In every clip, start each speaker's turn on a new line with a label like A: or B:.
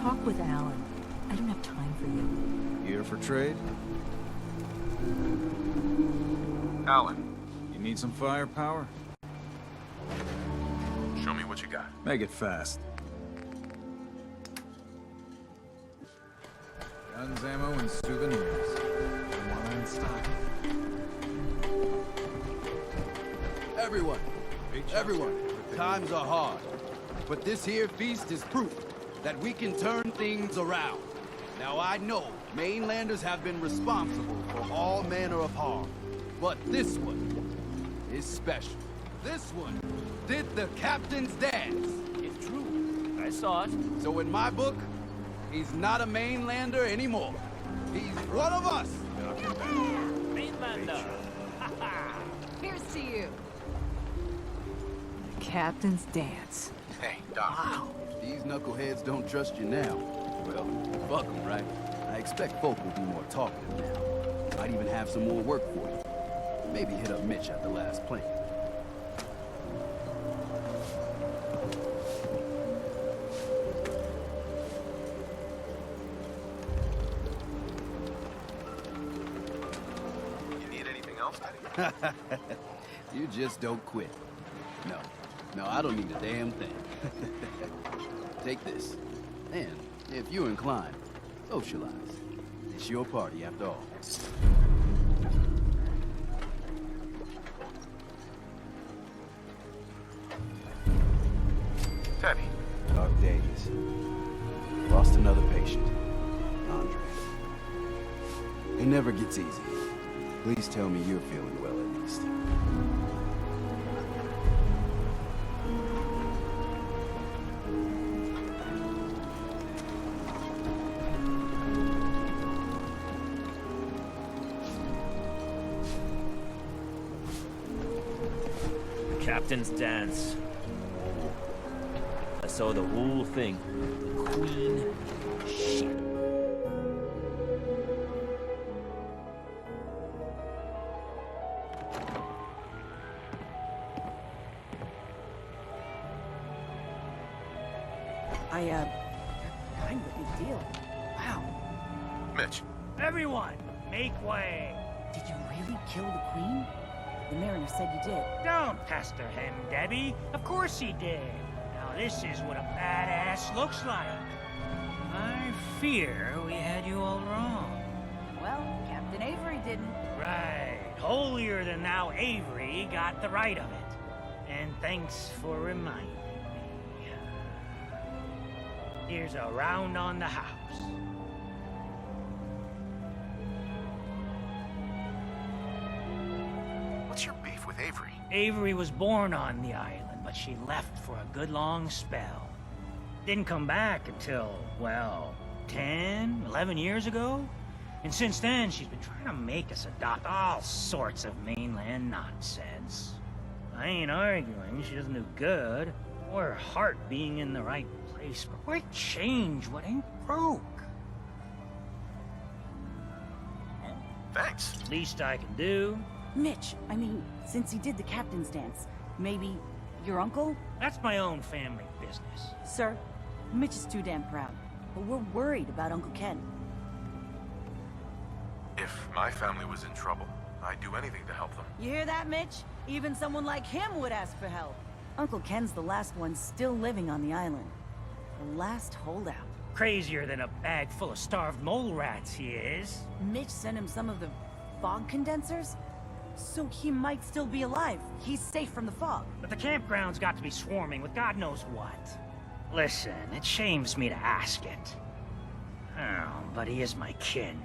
A: talk with Alan. I don't have time for you.
B: Here for trade?
C: Alan,
B: You need some firepower?
C: show me what you got.
B: Make it fast. Guns, ammo, and souvenirs. Wine stock.
D: Everyone, times are hard. But this here feast is proof that we can turn things around. Now I know mainlanders have been responsible for all manner of harm, but this one is special. This one did the captain's dance.
E: It's true. I saw it.
D: So in my book, he's not a mainlander anymore. He's one of us.
E: Mainlander.
A: Here's to you. The captain's dance.
C: Hey, Doc.
A: Wow.
D: If these knuckleheads don't trust you now, well, fuck them, right? I expect folk will be more talkative now. Might even have some more work for you. Maybe hit up Mitch at the last plane.
C: You need anything else, Daddy?
D: You just don't quit. No, I don't need a damn thing. Take this. And, if you're inclined, socialize. It's your party after all.
C: Daddy.
D: Dark days. Lost another patient. Andre. It never gets easy. Please tell me you're feeling well at least.
E: Captain's dance. I saw the whole thing. The Queen. Shit.
A: You're kind of a big deal. Wow.
C: Mitch.
F: Everyone, make way.
A: Did you really kill the queen? The mariner said you did.
F: Don't pester him, Debbie. Of course he did. Now this is what a badass looks like. I fear we had you all wrong.
A: Well, Captain Avery didn't.
F: Right. Holier than thou Avery got the right of it. And thanks for reminding me. Here's a round on the house.
C: What's your beef with Avery?
F: Avery was born on the island, but she left for a good long spell. Didn't come back until, well, 10, 11 years ago? And since then, she's been trying to make us adopt all sorts of mainland nonsense. I ain't arguing she doesn't do good, or her heart being in the right place, but why change what ain't broke?
C: Thanks.
F: Least I can do.
A: Mitch, I mean, since he did the captain's dance, maybe your uncle?
F: That's my own family business.
A: Sir, Mitch is too damn proud, but we're worried about Uncle Ken.
C: If my family was in trouble, I'd do anything to help them.
A: You hear that, Mitch? Even someone like him would ask for help. Uncle Ken's the last one still living on the island. The last holdout.
F: Crazier than a bag full of starved mole rats, he is.
A: Mitch sent him some of the fog condensers? So he might still be alive. He's safe from the fog.
F: But the campground's got to be swarming with God knows what. Listen, it shames me to ask it. Oh, but he is my kin.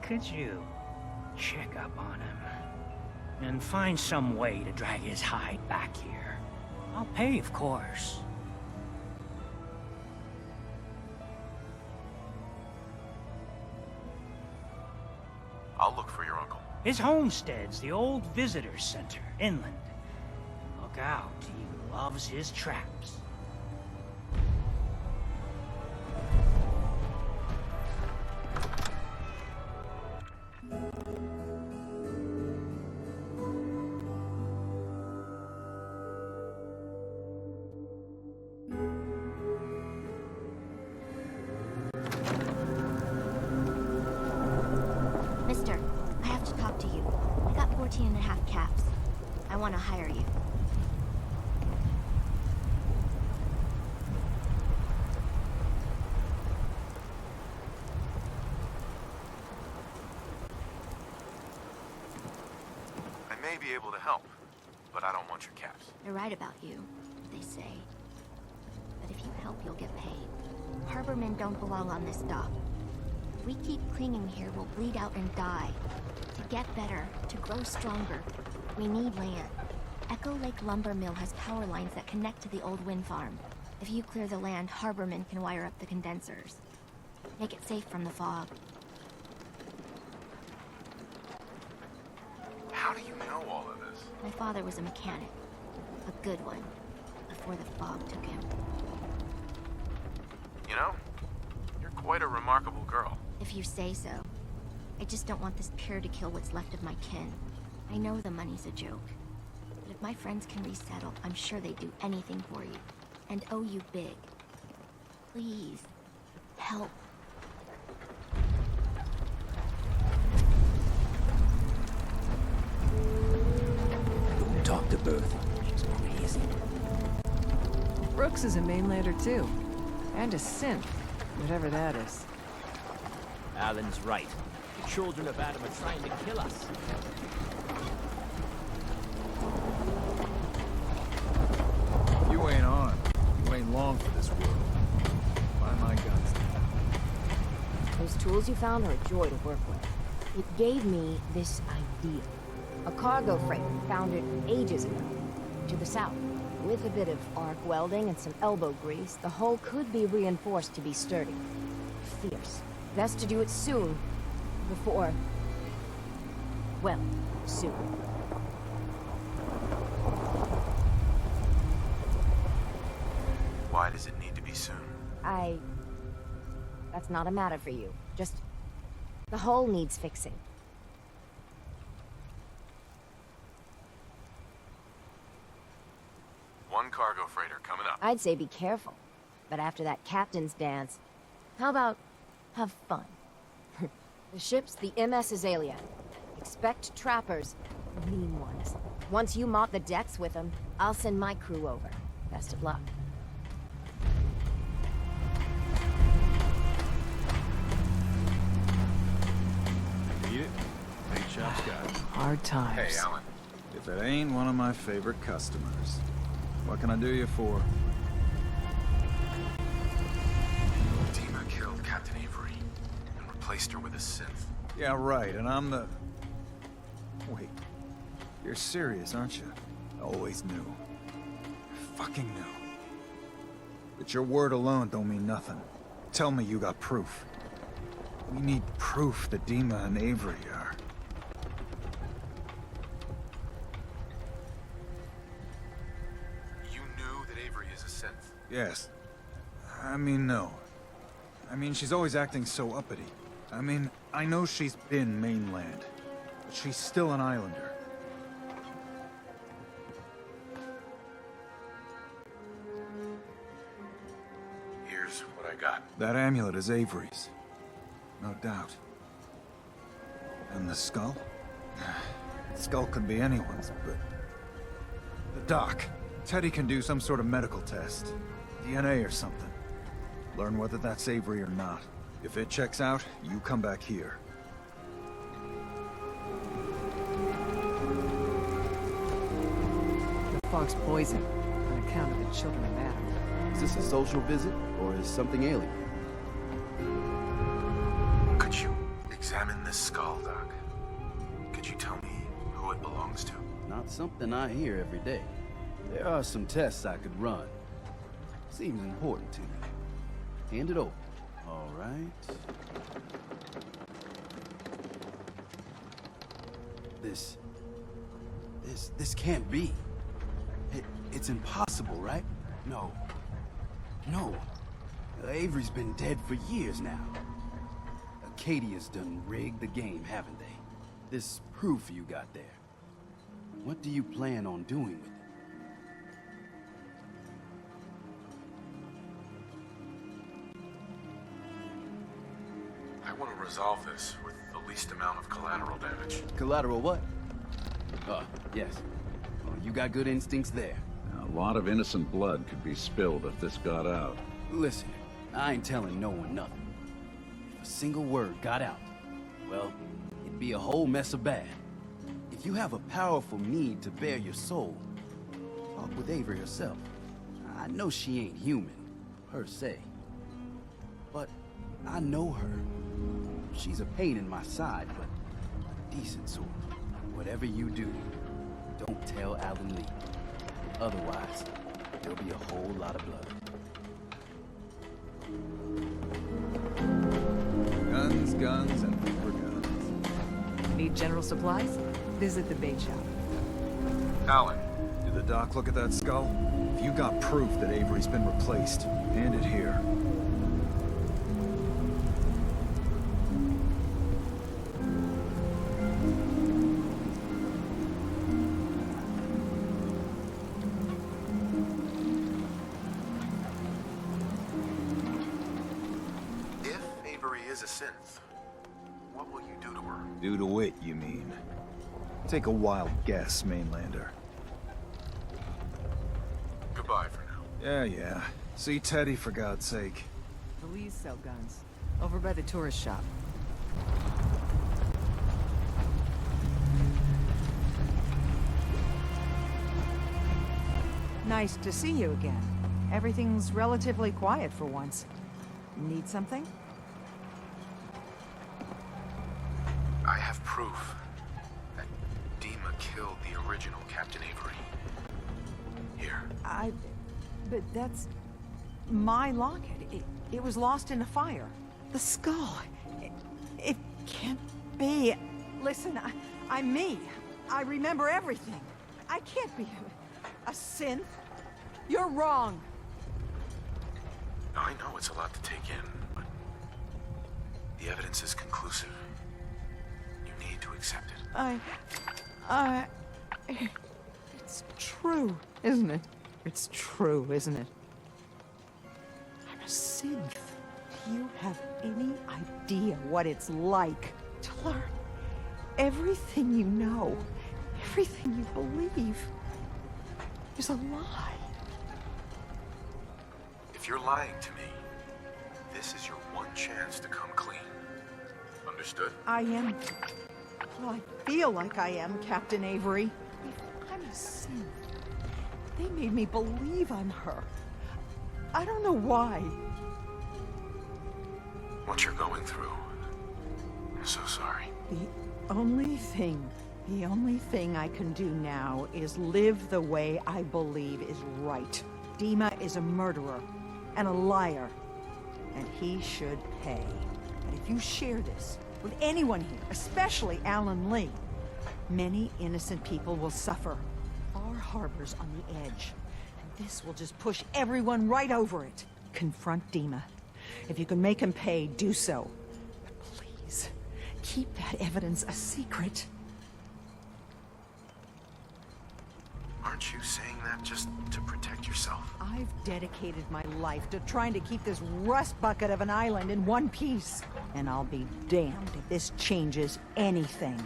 F: Could you check up on him? And find some way to drag his hide back here. I'll pay, of course.
C: I'll look for your uncle.
F: His homestead's the old visitor center, inland. Look out, he loves his traps.
G: 14.5 caps. I want to hire you.
C: I may be able to help, but I don't want your caps.
G: They're right about you, they say. But if you help, you'll get paid. Harbormen don't belong on this dock. If we keep clinging here, we'll bleed out and die. To get better, to grow stronger, we need land. Echo Lake Lumber Mill has power lines that connect to the old wind farm. If you clear the land, Harbormen can wire up the condensers. Make it safe from the fog.
C: How do you know all of this?
G: My father was a mechanic. A good one. Before the fog took him.
C: You know, you're quite a remarkable girl.
G: If you say so. I just don't want this pier to kill what's left of my kin. I know the money's a joke. But if my friends can resettle, I'm sure they'd do anything for you. And owe you big. Please. Help.
E: Talk to Bertha. She's crazy.
H: Brooks is a mainlander too. And a synth. Whatever that is.
E: Alan's right. The children of Adam are trying to kill us.
B: You ain't armed. You ain't long for this world. Find my guns.
I: Those tools you found are a joy to work with. It gave me this idea. A cargo freight founded ages ago, to the south. With a bit of arc welding and some elbow grease, the hull could be reinforced to be sturdy. Fierce. Best to do it soon, before... well, soon.
C: Why does it need to be soon?
I: That's not a matter for you. Just... the hull needs fixing.
C: One cargo freighter coming up.
I: I'd say be careful. But after that captain's dance, how about have fun? The ship's the MS Azalea. Expect trappers, mean ones. Once you mop the decks with them, I'll send my crew over. Best of luck.
B: Need it? Big shop's got it.
H: Hard times.
C: Hey, Alan.
B: If it ain't one of my favorite customers. What can I do you for?
C: DiMA killed Captain Avery and replaced her with a synth.
B: Yeah, right, and I'm the... Wait. You're serious, aren't you? I always knew. I fucking knew. But your word alone don't mean nothing. Tell me you got proof. We need proof that DiMA and Avery are...
C: You knew that Avery is a synth?
B: Yes. I mean, no. I mean, she's always acting so uppity. I mean, I know she's been mainland, but she's still an islander.
C: Here's what I got.
B: That amulet is Avery's. No doubt. And the skull? The skull could be anyone's, but... The doc. Teddy can do some sort of medical test. DNA or something. Learn whether that's Avery or not. If it checks out, you come back here.
H: The fog's poison, on account of the children of Adam.
D: Is this a social visit, or is something alien?
C: Could you examine this skull, Doc? Could you tell me who it belongs to?
D: Not something I hear every day. There are some tests I could run. Seems important to me. Hand it over. All right. This can't be. It's impossible, right? No. No. Avery's been dead for years now. Acadia's done rigged the game, haven't they? This proof you got there. What do you plan on doing with it?
C: I want to resolve this with the least amount of collateral damage.
D: Collateral what? Yes. Oh, you got good instincts there.
J: A lot of innocent blood could be spilled if this got out.
D: Listen, I ain't telling no one nothing. If a single word got out, well, it'd be a whole mess of bad. If you have a powerful need to bare your soul, talk with Avery herself. I know she ain't human, per se. But I know her. She's a pain in my side, but a decent sort. Whatever you do, don't tell Alan Lee. Otherwise, there'll be a whole lot of blood.
B: Guns, guns, and more guns.
H: Need general supplies? Visit the bait shop.
B: Alan, did the doc look at that skull? If you got proof that Avery's been replaced, hand it here.
C: If Avery is a synth, what will you do to her?
B: Do to it, you mean? Take a wild guess, mainlander.
C: Goodbye for now.
B: Yeah. See Teddy, for God's sake.
H: The Lees sell guns. Over by the tourist shop. Nice to see you again. Everything's relatively quiet for once. Need something?
C: I have proof that DiMA killed the original Captain Avery. Here.
H: But that's... my locket. It was lost in a fire. The skull. It can't be. Listen, I'm me. I remember everything. I can't be a synth. You're wrong.
C: I know it's a lot to take in, but the evidence is conclusive. You need to accept it.
H: It's true, isn't it? It's true, isn't it? I'm a synth. Do you have any idea what it's like to learn everything you know, everything you believe is a lie?
C: If you're lying to me, this is your one chance to come clean. Understood?
H: I am... well, I feel like I am, Captain Avery. If I'm a synth, they made me believe I'm her. I don't know why.
C: What you're going through, I'm so sorry.
H: The only thing I can do now is live the way I believe is right. DiMA is a murderer and a liar, and he should pay. And if you share this with anyone here, especially Alan Lee, many innocent people will suffer. Our harbor's on the edge, and this will just push everyone right over it. Confront DiMA. If you can make him pay, do so. But please, keep that evidence a secret.
C: Aren't you saying that just to protect yourself?
H: I've dedicated my life to trying to keep this rust bucket of an island in one piece. And I'll be damned if this changes anything.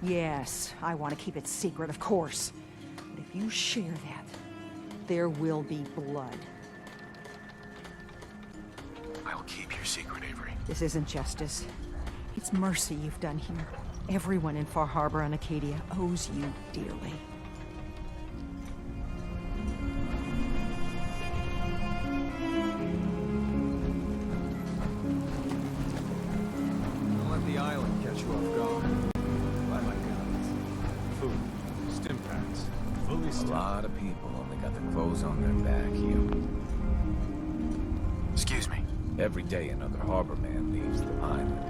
H: Yes, I want to keep it secret, of course. But if you share that, there will be blood.
C: I'll keep your secret, Avery.
H: This isn't justice. It's mercy you've done here. Everyone in Far Harbor and Acadia owes you dearly.
B: Don't let the island catch you off guard. Buy my guns.
K: Food, stim packs, fully
E: A
K: stocked.
E: lot of people only got the clothes on their back here.
C: Excuse me.
E: Every day another harbor man leaves the island.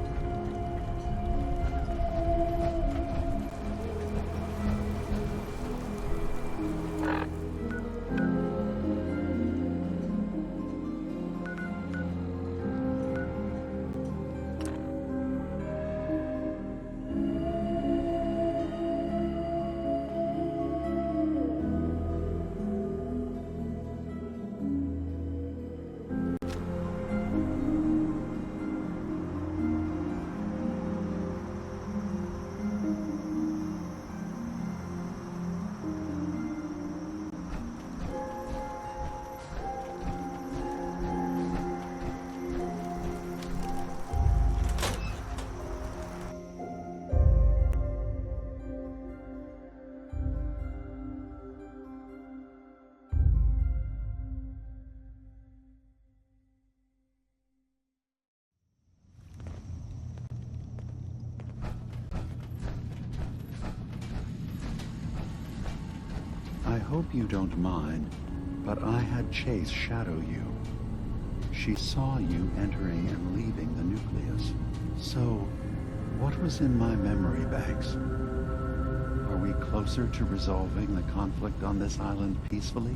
J: hope you don't mind, but I had Chase shadow you. She saw you entering and leaving the nucleus. So, what was in my memory banks? Are we closer to resolving the conflict on this island peacefully?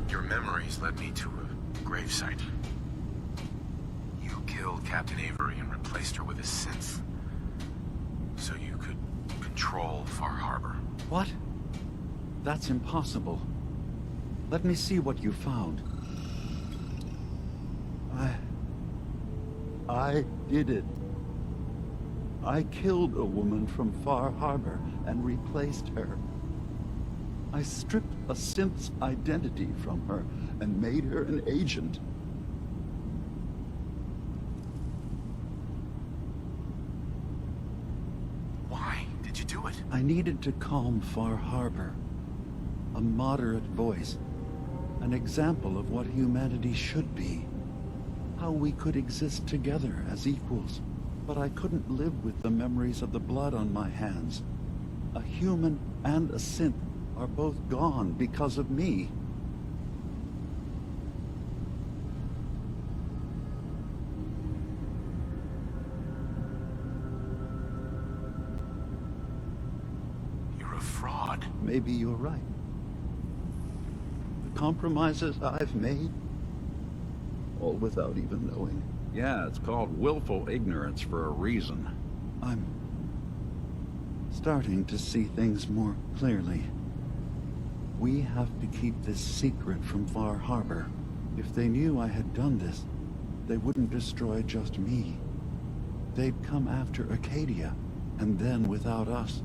C: Your memories led me to a gravesite. You killed Captain Avery and replaced her with a synth, so you could control Far Harbor.
J: What? That's impossible. Let me see what you found. I did it. I killed a woman from Far Harbor and replaced her. I stripped a synth's identity from her and made her an agent.
C: Why did you do it?
J: I needed to calm Far Harbor. A moderate voice. An example of what humanity should be. How we could exist together as equals. But I couldn't live with the memories of the blood on my hands. A human and a synth are both gone because of me.
C: You're a fraud.
J: Maybe you're right. The compromises I've made, all without even knowing.
L: Yeah, it's called willful ignorance for a reason.
J: I'm starting to see things more clearly. We have to keep this secret from Far Harbor. If they knew I had done this, they wouldn't destroy just me. They'd come after Acadia, and then without us,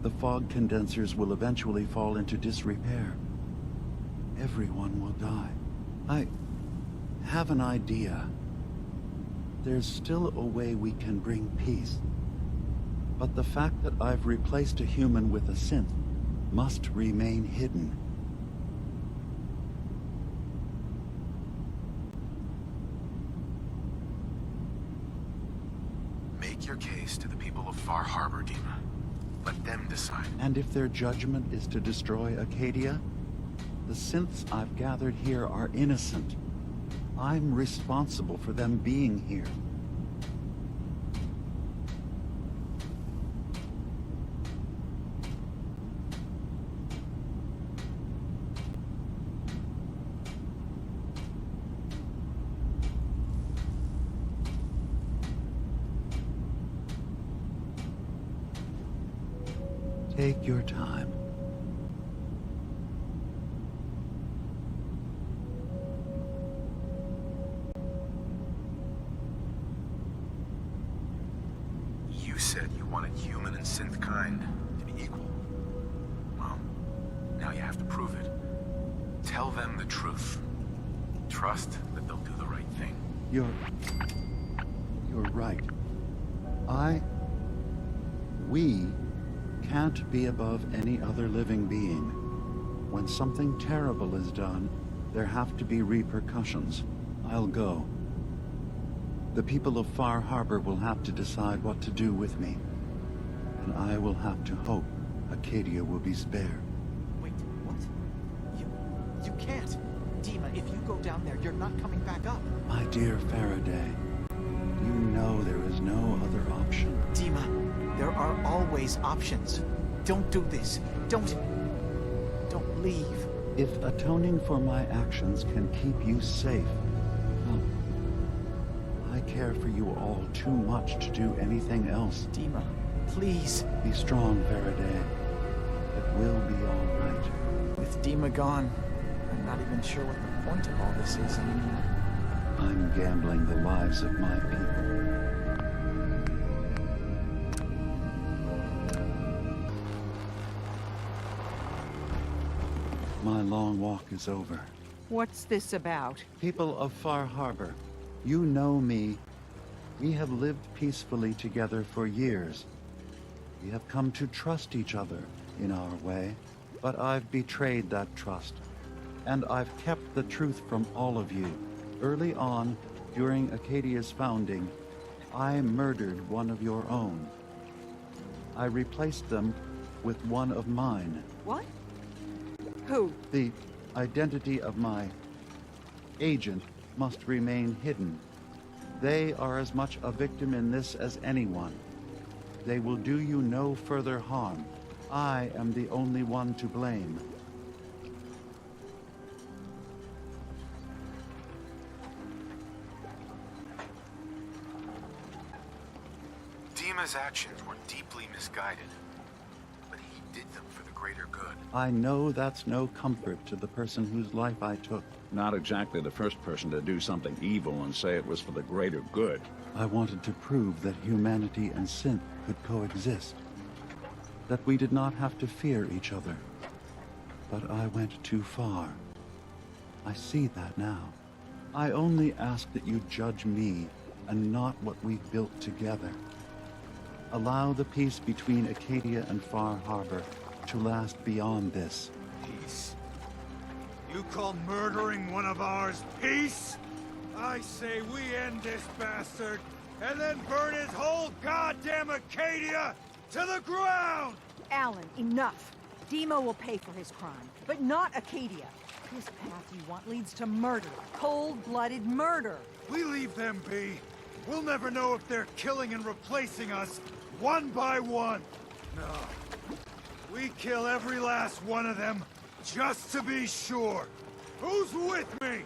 J: the fog condensers will eventually fall into disrepair. Everyone will die. I have an idea. There's still a way we can bring peace. But the fact that I've replaced a human with a synth must remain hidden.
C: Make your case to the people of Far Harbor, DiMA. Let them decide.
J: And if their judgment is to destroy Acadia, the synths I've gathered here are innocent. I'm responsible for them being here. Take your time.
C: You said you wanted human and synth kind to be equal. Well, now you have to prove it. Tell them the truth. Trust that they'll do the right thing.
J: You're right. We can't be above any other living being. When something terrible is done, there have to be repercussions. I'll go. The people of Far Harbor will have to decide what to do with me. And I will have to hope Acadia will be spared.
M: Wait, what? You can't. DiMA, if you go down there, you're not coming back up.
J: My dear Faraday, you know there is no other option.
M: DiMA, there are always options. Don't do this. Don't leave.
J: If atoning for my actions can keep you safe, well, I care for you all too much to do anything else.
M: DiMA, please.
J: Be strong, Faraday. It will be all right.
M: With DiMA gone, I'm not even sure what the point of all this is anymore.
J: I'm gambling the lives of my people. My long walk is over.
H: What's this about?
J: People of Far Harbor, you know me. We have lived peacefully together for years. We have come to trust each other in our way, but I've betrayed that trust. And I've kept the truth from all of you. Early on, during Acadia's founding, I murdered one of your own. I replaced them with one of mine.
H: What? Who?
J: The identity of my agent must remain hidden. They are as much a victim in this as anyone. They will do you no further harm. I am the only one to blame.
C: DiMA's actions were deeply misguided, but he did them for the greater good.
J: I know that's no comfort to the person whose life I took.
L: Not exactly the first person to do something evil and say it was for the greater good.
J: I wanted to prove that humanity and synth could coexist. That we did not have to fear each other. But I went too far. I see that now. I only ask that you judge me and not what we've built together. Allow the peace between Acadia and Far Harbor to last beyond this.
B: Peace? You call murdering one of ours peace? I say we end this bastard, and then burn his whole goddamn Acadia to the ground!
H: Alan, enough. DiMA will pay for his crime, but not Acadia. This path you want leads to murder. Cold-blooded murder.
B: We leave them be. We'll never know if they're killing and replacing us, one by one. No. We kill every last one of them, just to be sure. Who's with me?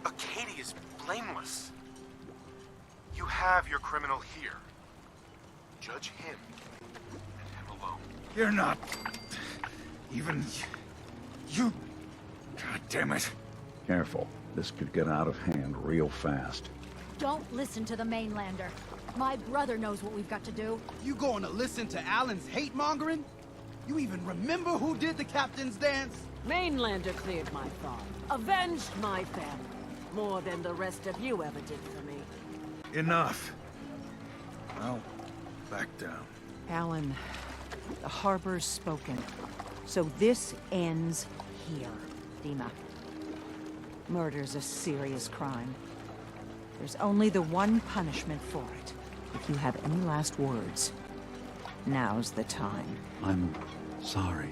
C: Acadia's blameless. You have your criminal here. Judge him, and him alone.
B: You're not... even... you... God damn it.
L: Careful. This could get out of hand real fast.
N: Don't listen to the mainlander. My brother knows what we've got to do.
D: You going to listen to Alan's hate-mongering? You even remember who did the captain's dance?
O: Mainlander cleared my farm, avenged my family, more than the rest of you ever did for me.
B: Enough. Well, back down.
H: Alan, the harbor's spoken. So this ends here, DiMA. Murder's a serious crime. There's only the one punishment for it. If you have any last words, now's the time.
J: I'm sorry.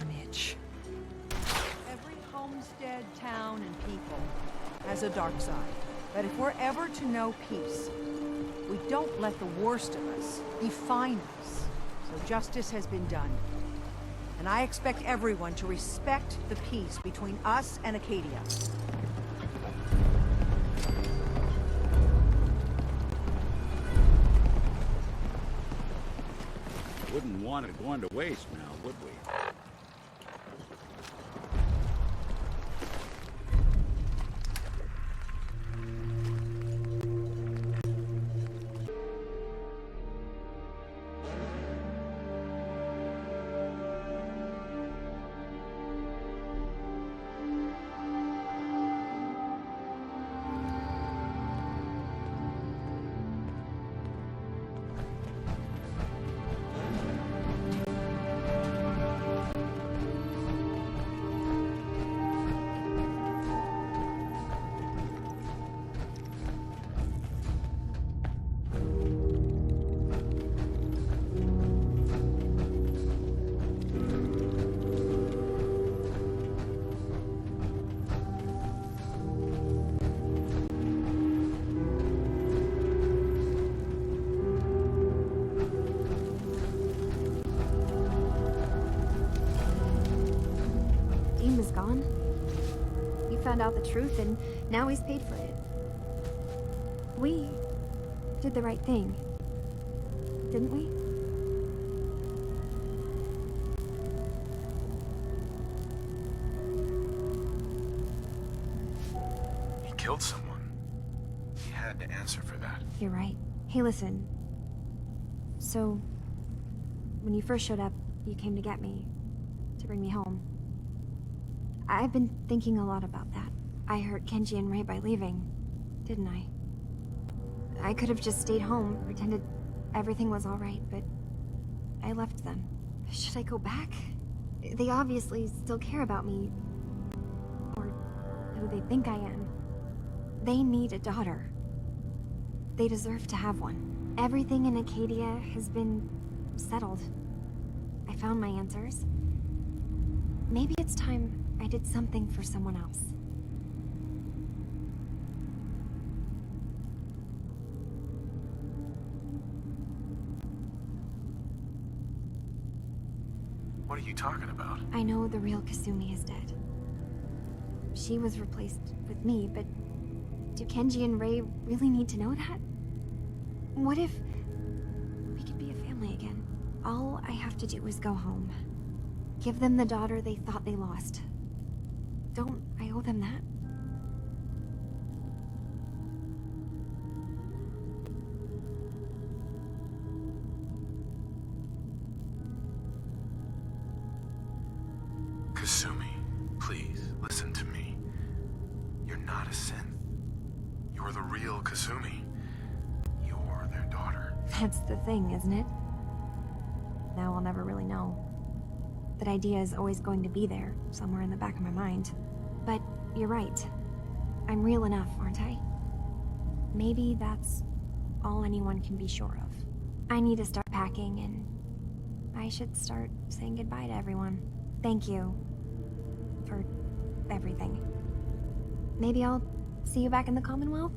H: Mitch. Every homestead, town, and people has a dark side. But if we're ever to know peace, we don't let the worst of us define us. So justice has been done. And I expect everyone to respect the peace between us and Acadia.
L: Wouldn't want it going to waste now, would we?
G: DiMA's gone. He found out the truth, and now he's paid for it. We did the right thing, didn't we?
C: He killed someone. He had to answer for that.
G: You're right. Hey, listen. So, when you first showed up, you came to get me, to bring me home. I've been thinking a lot about that.
P: I hurt Kenji and Ray by leaving, didn't I? I could have just stayed home, pretended everything was alright, but I left them. Should I go back? They obviously still care about me. Or who they think I am. They need a daughter. They deserve to have one. Everything in Acadia has been settled. I found my answers. Maybe it's time I did something for someone else.
C: What are you talking about?
P: I know the real Kasumi is dead. She was replaced with me, but do Kenji and Ray really need to know that? What if we could be a family again? All I have to do is go home. Give them the daughter they thought they lost. Don't I owe them that?
C: Kasumi, please, listen to me. You're not a synth. You're the real Kasumi. You're their daughter.
P: That's the thing, isn't it? Now I'll never really know. That idea is always going to be there, somewhere in the back of my mind. But you're right. I'm real enough, aren't I? Maybe that's all anyone can be sure of. I need to start packing, and I should start saying goodbye to everyone. Thank you for everything. Maybe I'll see you back in the Commonwealth?